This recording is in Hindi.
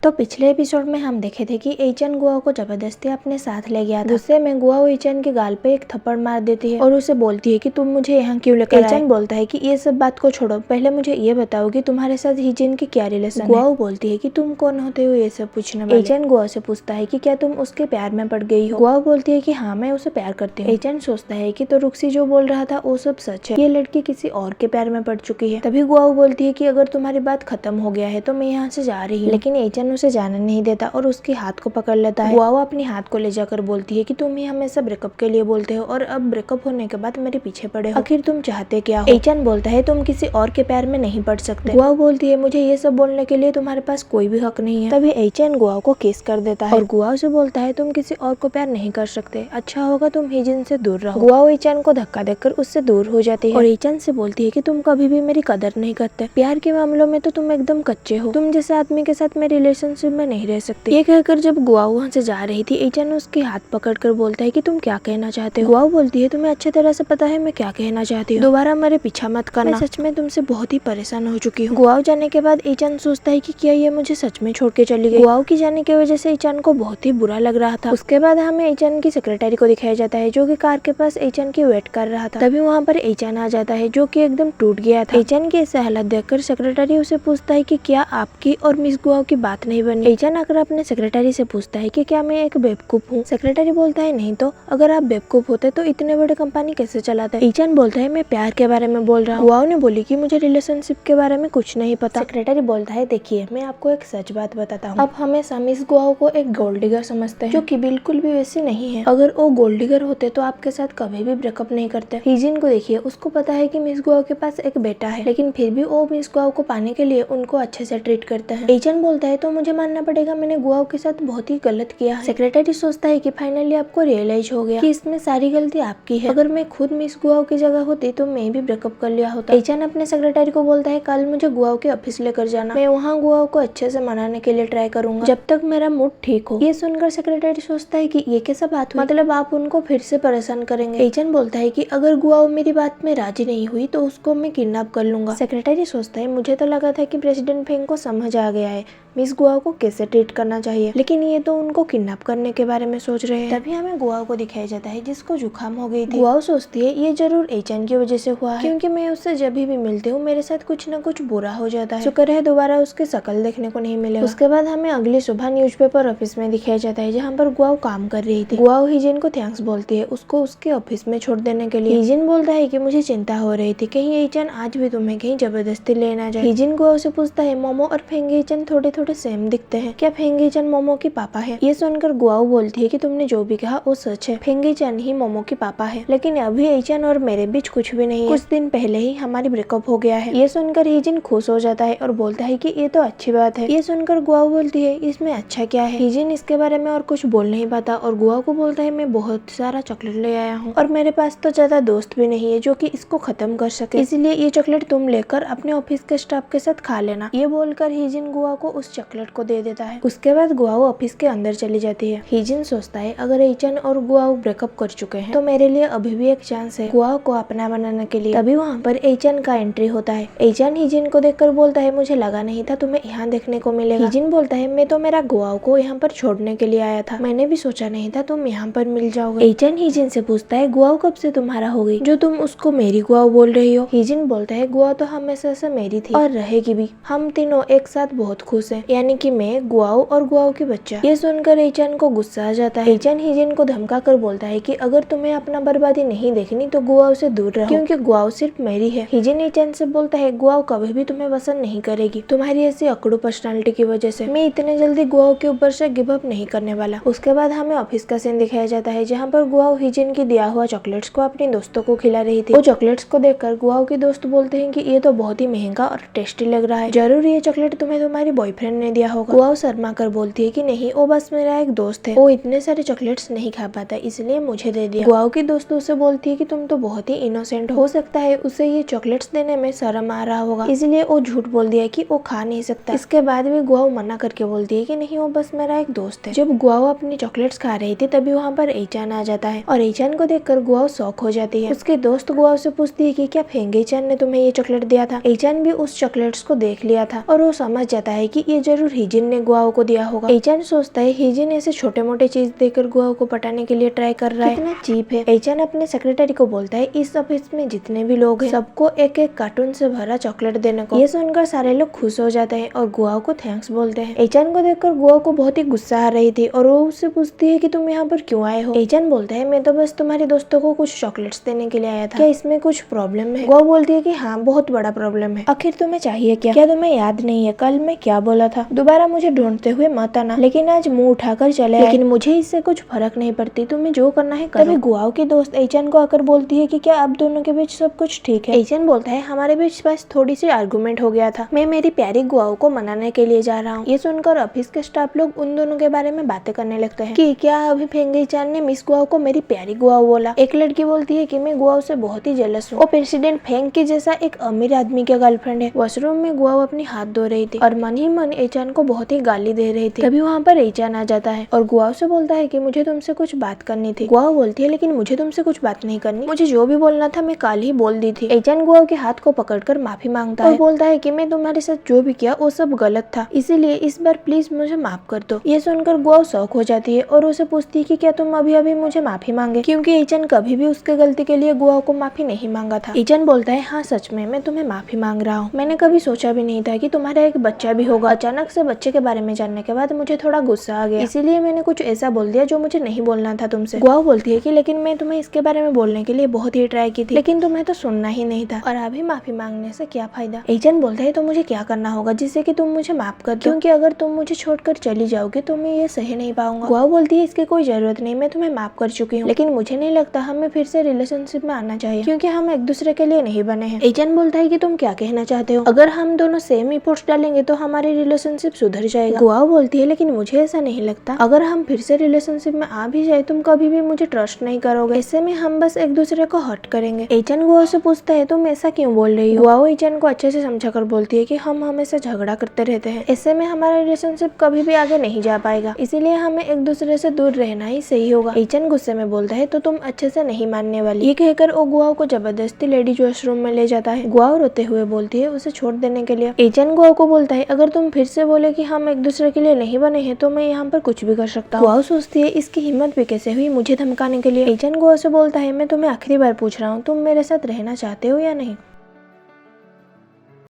तो पिछले एपिसोड में हम देखे थे कि एचन गुआओ को जबरदस्ती अपने साथ ले गया था। गुस्से में गुआओ एचन के गाल पे एक थप्पड़ मार देती है और उसे बोलती है कि तुम मुझे यहाँ क्यों लेकर आए। एचन बोलता है कि ये सब बात को छोड़ो, पहले मुझे ये बताओ कि तुम्हारे साथ हिजिन की क्या रिलेशन है। गुआओ बोलती है कि तुम कौन होते हो ये सब पूछने वाले। एचन गुआओ से पूछता है कि क्या तुम उसके प्यार में पड़ गई हो। गुआओ बोलती है कि हाँ, मैं उसे प्यार करती हूँ। एचन सोचता है कि तो रुक्सी जो बोल रहा था वो सब सच है, ये लड़की किसी और के प्यार में पड़ चुकी है। तभी गुआओ बोलती है कि अगर तुम्हारी बात खत्म हो गया है तो मैं यहाँ से जा रही हूँ। लेकिन एचन उसे जाने नहीं देता और उसके हाथ को पकड़ लेता है। गुआओ अपनी हाथ को ले जाकर बोलती है कि तुम ही हमेशा ब्रेकअप के लिए बोलते हो और अब ब्रेकअप होने के बाद मेरे पीछे पड़े हो, आखिर तुम चाहते क्या हो। एचन बोलता है तुम किसी और के प्यार में नहीं पड़ सकते। गुआओ बोलती है मुझे ये सब बोलने के लिए तुम्हारे पास कोई भी हक नहीं है। तभी एचन गुआओ को किस कर देता है और गुआओ से बोलता है तुम किसी और को प्यार नहीं कर सकते, अच्छा होगा तुम हिजिन से दूर रहो। गुआओ एचन को धक्का देकर उससे दूर हो जाती है और एचन से बोलती है कि तुम कभी भी मेरी कदर नहीं करते, प्यार के मामलों में तो तुम एकदम कच्चे हो, तुम जैसे आदमी के साथ मैं रिलेशनशिप में नहीं रह सकती। ये कहकर जब गुआओ वहाँ से जा रही थी, एचन उसके हाथ पकड़कर बोलता है कि तुम क्या कहना चाहते हो। गुआओ बोलती है तुम्हें अच्छी तरह से पता है मैं क्या कहना चाहती हूँ, दोबारा मेरे पीछा मत करना, मैं सच में तुमसे बहुत ही परेशान हो चुकी हूँ। गुआओ जाने के बाद एचन सोचता है कि क्या ये मुझे सच में छोड़ के चली गई। गुआओ की जाने की वजह से एचन को बहुत ही बुरा लग रहा था। उसके बाद हमें एचन की सेक्रेटरी को दिखाया जाता है जो कि कार के पास एचन की वेट कर रहा था। तभी वहाँ पर एचन आ जाता है जो कि एकदम टूट गया था। एचन की ऐसी हालत देखकर सेक्रेटरी उसे पूछता है कि क्या आपकी और मिस गुआओ की बात नहीं बनी। एचन आकर अपने सेक्रेटरी से पूछता है कि क्या मैं एक बेवकूफ हूँ। सेक्रेटरी बोलता है नहीं तो, अगर आप बेवकूफ होते तो इतने बड़े कंपनी कैसे चलाते। एचन बोलता है मैं प्यार के बारे में बोल रहा हूँ। गुआओ ने बोली कि मुझे रिलेशनशिप के बारे में कुछ नहीं पता। सेक्रेटरी बोलता है देखिए मैं आपको एक सच बात बताता हूँ, आप हमेशा मिस गुआओ को एक गोल्ड डिगर समझते हैं जो कि बिल्कुल भी वैसी नहीं है। अगर वो गोल्ड डिगर होते तो आपके साथ कभी भी ब्रेकअप नहीं करते। हिजिन को देखिए, उसको पता है कि मिस गुआओ के पास एक बेटा है, लेकिन फिर भी वो मिस गुआओ को पाने के लिए उनको अच्छे से ट्रीट करते हैं। एचन बोलता है तो मुझे मानना पड़ेगा मैंने गुआओ के साथ बहुत ही गलत किया है। सेक्रेटरी सोचता है कि फाइनली आपको रियलाइज हो गया कि इसमें सारी गलती आपकी है, अगर मैं खुद मिस गुआओ की जगह होती तो मैं भी ब्रेकअप कर लिया होता। एचन अपने सेक्रेटरी को बोलता है कल मुझे गुआओ के ऑफिस लेकर जाना, मैं वहाँ गुआओ को अच्छे से मनाने के लिए ट्राई करूंगा जब तक मेरा मूड ठीक हो। ये सुनकर सेक्रेटरी सोचता है कि ये कैसा बात हुई, मतलब आप उनको फिर से परेशान करेंगे। एचन बोलता है कि अगर गुआओ मेरी बात में राजी नहीं हुई तो उसको मैं किडनैप कर लूंगा। सेक्रेटरी सोचता है मुझे तो लगा था कि प्रेसिडेंट फेंग को समझ आ गया है मिस गुआओ को कैसे ट्रीट करना चाहिए, लेकिन ये तो उनको किडनैप करने के बारे में सोच रहे हैं। तभी हमें गुआओ को दिखाया जाता है जिसको जुकाम हो गई थी। गुआओ सोचती है ये जरूर एचन की वजह से हुआ है, क्योंकि मैं उससे जब भी मिलती हूँ मेरे साथ कुछ न कुछ बुरा हो जाता है। शुक्र है दोबारा उसकी शकल देखने को नहीं मिलेगा। उसके बाद हमें अगली सुबह न्यूज़पेपर ऑफिस में दिखाया जाता है जहाँ पर गुआओ काम कर रही थी। गुआओ हिजिन को थैंक्स बोलती है उसको उसके ऑफिस में छोड़ देने के लिए। हिजिन बोलता है कि मुझे चिंता हो रही थी कहीं एचन आज भी तुम्हें कहीं जबरदस्ती लेना जाए। हिजिन गुआओ से पूछता है मोमो और फेंग एचन थोड़े थोड़े सेम दिखते हैं, क्या फेंग एचन मोमो की पापा है। ये सुनकर गुआओ बोलती है कि तुमने जो भी कहा वो सच है, फेंग एचन ही मोमो की पापा है, लेकिन अभी एचन और मेरे बीच कुछ भी नहीं है, कुछ दिन पहले ही हमारी ब्रेकअप हो गया है। ये सुनकर हिजिन खुश हो जाता है और बोलता है कि ये तो अच्छी बात है। ये सुनकर गुआओ बोलती है इसमें अच्छा क्या है। हिजिन इसके बारे में और कुछ बोल नहीं पाता और गुआओ को बोलता है मैं बहुत सारा चॉकलेट ले आया हूँ और मेरे पास तो ज्यादा दोस्त भी नहीं है जो कि इसको खत्म कर सके, इसलिए ये चॉकलेट तुम लेकर अपने ऑफिस के स्टाफ के साथ खा लेना। ये बोलकर हिजिन गुआओ को उस चॉकलेट को दे देता है। उसके बाद गुआओ ऑफिस के अंदर चली जाती है। हिजिन सोचता है अगर एचन और गुआओ ब्रेकअप कर चुके हैं तो मेरे लिए अभी भी एक चांस है गुआओ को अपना बनाने के लिए। तभी वहाँ पर एचन का एंट्री होता है। एचन हिजिन को देखकर बोलता है मुझे लगा नहीं था तुम्हें यहाँ देखने को मिलेगा। हिजिन बोलता है मैं तो मेरा गुआओ को यहाँ पर छोड़ने के लिए आया था, मैंने भी सोचा नहीं था तुम यहाँ पर मिल जाओगे। एचन हिजिन से पूछता है गुआओ कब से तुम्हारा हो गई जो तुम उसको मेरी गुआओ बोल रही हो। हिजिन बोलता है गुआओ तो हमेशा से मेरी थी और रहेगी भी, हम तीनों एक साथ बहुत खुश हैं, यानी कि मैं, गुआओ और गुआओ की बच्चा। ये सुनकर एचन को गुस्सा आ जाता है। एचन हिजिन को धमका कर बोलता है कि अगर तुम्हें अपना बर्बादी नहीं देखनी तो गुआओ से दूर रहो, क्योंकि गुआओ सिर्फ मेरी है। हिजिन एचन से बोलता है गुआओ कभी भी तुम्हें पसंद नहीं करेगी, तुम्हारी ऐसी अकड़ू पर्सनालिटी की वजह से मैं इतने जल्दी गुआओ के ऊपर से गिव अप नहीं करने वाला। उसके बाद हमें ऑफिस का सीन दिखाया जाता है जहाँ पर गुआओ हिजिन की दिया हुआ चॉकलेट्स को अपने दोस्तों को खिला रही थी। वो चॉकलेट्स को देखकर गुआओ के दोस्त बोलते हैं कि ये तो बहुत ही महंगा और टेस्टी लग रहा है, जरूर ये चॉकलेट तुम्हें तुम्हारी बॉयफ्रेंड ने दिया होगा। गुआओ शर्मा कर बोलती है कि नहीं वो बस मेरा एक दोस्त है, वो इतने सारे चॉकलेट्स नहीं खा पाता इसलिए मुझे दे दिया। गुआओ की दोस्त उसे बोलती है कि तुम तो बहुत ही इनोसेंट हो सकता है उसे ये चॉकलेट्स देने में शर्म आ रहा होगा इसलिए वो झूठ बोल दिया कि वो खा नहीं सकता। इसके बाद भी गुआओ मना करके बोलती है कि नहीं वो बस मेरा एक दोस्त है। जब गुआओ अपनी चॉकलेट्स खा रही थी तभी वहाँ पर एचन आ जाता है और एचन को देखकर गुआओ शॉक हो जाती है। उसके दोस्त गुआओ से पूछती है कि क्या फेंग एचन ने तुम्हें ये चॉकलेट दिया था। एचन भी उस चॉकलेट्स को देख लिया था और वो समझ जाता है कि ये ये जरूर हिजिन ने गुआओ को दिया होगा। एचान सोचता है हिजिन ऐसे छोटे मोटे चीज देकर गुआओ को पटाने के लिए ट्राई कर रहा है, कितना चीप है। एचान अपने सेक्रेटरी को बोलता है इस ऑफिस में जितने भी लोग हैं सबको एक एक कार्टून से भरा चॉकलेट देने को। ये सुनकर सारे लोग खुश हो जाते हैं और गुआओ को थैंक्स बोलते हैं। एचान को देखकर गुआओ को बहुत ही गुस्सा आ रही थी और वो उससे पूछती है कि तुम यहाँ पर क्यों आए हो। एचान बोलता है मैं तो बस तुम्हारे दोस्तों को कुछ चॉकलेट्स देने के लिए आया था, क्या इसमें कुछ प्रॉब्लम है। गुआओ बोलती है कि हाँ बहुत बड़ा प्रॉब्लम है, आखिर तुम्हें चाहिए क्या तुम्हें याद नहीं है कल मैं क्या बोला था, दोबारा मुझे ढूंढते हुए मत आना, लेकिन आज मुंह उठाकर चले आए। लेकिन मुझे इससे कुछ फर्क नहीं पड़ती, तुम्हें जो करना है करो। तभी गुआओ की दोस्त एचान को आकर बोलती है कि क्या आप दोनों के बीच सब कुछ ठीक है। एचान बोलता है हमारे बीच बस थोड़ी सी आर्गुमेंट हो गया था, मैं मेरी प्यारी गुआओ को मनाने के लिए जा रहा हूँ। ये सुनकर ऑफिस के स्टाफ लोग उन दोनों के बारे में बातें करने लगते हैं कि क्या अभी फेंगईचान ने मिस गुआओ को मेरी प्यारी गुआओ बोला। एक लड़की बोलती है कि मैं गुआओ से बहुत ही जेलस हूँ, वो प्रेसिडेंट फेंग के जैसा एक अमीर आदमी का गर्लफ्रेंड है। वॉशरूम में गुआओ अपनी हाथ धो रही थी और मन ही मन एचान को बहुत ही गाली दे रही थी। तभी वहाँ पर एचान आ जाता है और गुआओ से बोलता है कि मुझे तुमसे कुछ बात करनी थी। गुआओ बोलती है लेकिन मुझे तुमसे कुछ बात नहीं करनी, मुझे जो भी बोलना था मैं कल ही बोल दी थी। एचान गुआओ के हाथ को पकड़कर माफी मांगता है और बोलता है कि मैं तुम्हारे साथ जो भी किया वो सब गलत था, इसीलिए इस बार प्लीज मुझे माफ कर दो। ये सुनकर गुआओ शौक हो जाती है और उसे पूछती है कि क्या तुम अभी अभी मुझे माफी मांगे, क्योंकि एचान कभी भी उसके गलती के लिए गुआओ को माफी नहीं मांगा था। एचान बोलता है हाँ सच में मैं तुम्हें माफी मांग रहा हूँ, मैंने कभी सोचा भी नहीं था कि तुम्हारा एक बच्चा भी होगा। अचानक से बच्चे के बारे में जानने के बाद मुझे थोड़ा गुस्सा आ गया, इसीलिए मैंने कुछ ऐसा बोल दिया जो मुझे नहीं बोलना था तुमसे। गुआओ बोलती है कि लेकिन मैं तुम्हें इसके बारे में बोलने के लिए बहुत ही ट्राई की थी, लेकिन तुम्हें तो सुनना ही नहीं था और अभी माफी मांगने से क्या फायदा। एचान बोलता है तो मुझे क्या करना होगा जिससे कि तुम मुझे माफ कर दो, क्योंकि अगर तुम मुझे छोड़कर चली जाओगे तो मैं ये सह नहीं पाऊंगा। गुआओ बोलती है इसकी कोई जरूरत नहीं, मैं तुम्हें माफ कर चुकी हूँ, लेकिन मुझे नहीं लगता हमें फिर से रिलेशनशिप में आना चाहिए क्योंकि हम एक दूसरे के लिए नहीं बने हैं। एचान बोलता है कि तुम क्या कहना चाहते हो, अगर हम दोनों सेम एफर्ट्स डालेंगे तो हमारी रिलेशनशिप सुधर जाएगा। गुआओ बोलती है लेकिन मुझे ऐसा नहीं लगता, अगर हम फिर से रिलेशनशिप में आ भी जाए तुम कभी भी मुझे ट्रस्ट नहीं करोगे, ऐसे में हम बस एक दूसरे को हर्ट करेंगे। एचान गुआओ से पूछता है तुम ऐसा क्यों बोल रही हो। गुआओ एचान को अच्छे से समझा कर बोलती है कि हम हमेशा झगड़ा करते रहते हैं, ऐसे में हमारा रिलेशनशिप कभी भी आगे नहीं जा पाएगा, इसीलिए हमें एक दूसरे से दूर रहना ही सही होगा। एचान गुस्से में बोलता है तो तुम अच्छे से नहीं मानने वाली। ये कहकर वो गुआओ को जबरदस्ती लेडीज वॉशरूम में ले जाता है। गुआओ रोते हुए बोलती है उसे छोड़ देने के लिए। एचान गुआओ को बोलता है अगर तुम फिर से बोले कि हम एक दूसरे के लिए नहीं बने हैं तो मैं यहाँ पर कुछ भी कर सकता हूँ। गुआओ सोचती है इसकी हिम्मत भी कैसे हुई मुझे धमकाने के लिए। एचान गुआओ से बोलता है मैं तुम्हें आखिरी बार पूछ रहा हूँ, तुम मेरे साथ रहना चाहते हो या नहीं।